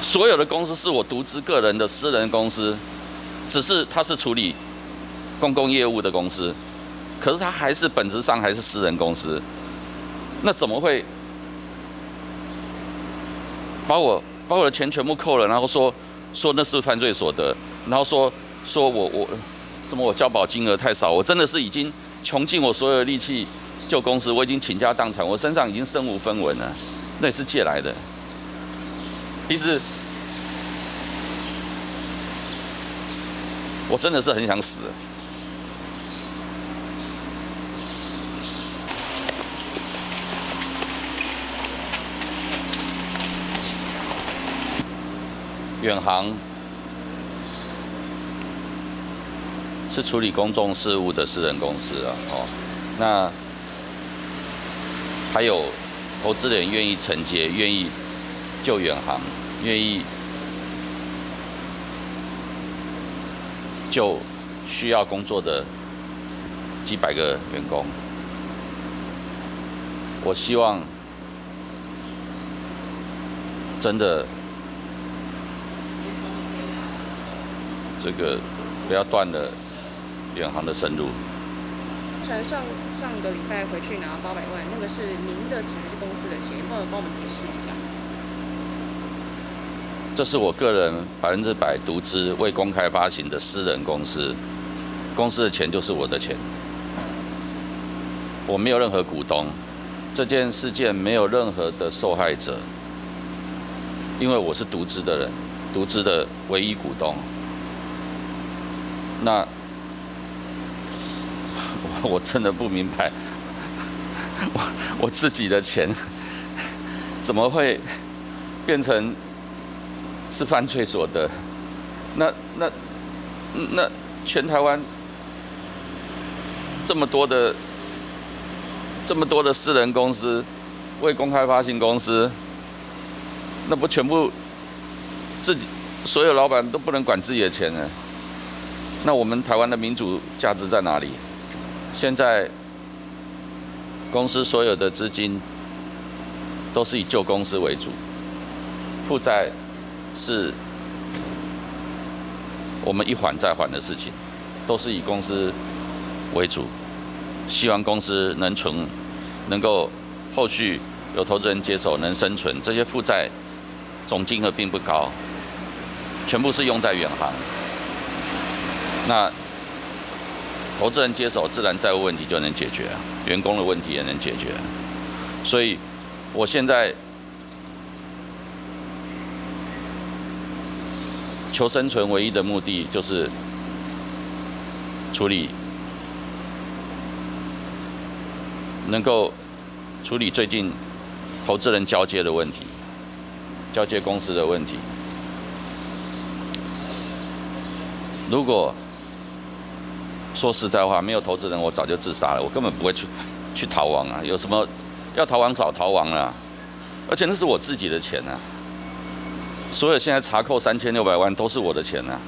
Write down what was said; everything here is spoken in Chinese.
所有的公司是我独资个人的私人公司，只是它是处理公共业务的公司，可是它还是本质上还是私人公司。那怎么会把我的钱全部扣了，然后说那是犯罪所得，然后说我交保金额太少，我真的是已经穷尽我所有的力气救公司，我已经倾家荡产，我身上已经身无分文了，那也是借来的。其实我真的是很想死。远航是处理公众事务的私人公司啊，那还有投资人愿意承接，愿意救远航，愿意救需要工作的几百个员工。我希望真的这个不要断了远航的生路。上个礼拜回去拿800万，那个是您的钱还是公司的钱？帮我们解释一下。这是我个人100%独资未公开发行的私人公司，公司的钱就是我的钱，我没有任何股东，这件事件没有任何的受害者，因为我是独资的人，独资的唯一股东。那我真的不明白，我自己的钱怎么会变成是犯罪所得？那全台湾这么多的私人公司、未公开发行公司，那不全部自己所有老板都不能管自己的钱呢？那我们台湾的民主价值在哪里？现在公司所有的资金都是以救公司为主，负债是我们一还再还的事情，都是以公司为主，希望公司能够后续有投资人接手能生存。这些负债总金额并不高，全部是用在远航。那投资人接手，自然债务问题就能解决，员工的问题也能解决。所以，我现在求生存唯一的目的就是能够处理最近投资人交接的问题，交接公司的问题。如果说实在话，没有投资人，我早就自杀了。我根本不会去逃亡啊！有什么要逃亡早逃亡啊！而且那是我自己的钱啊！所有现在查扣3600万都是我的钱啊！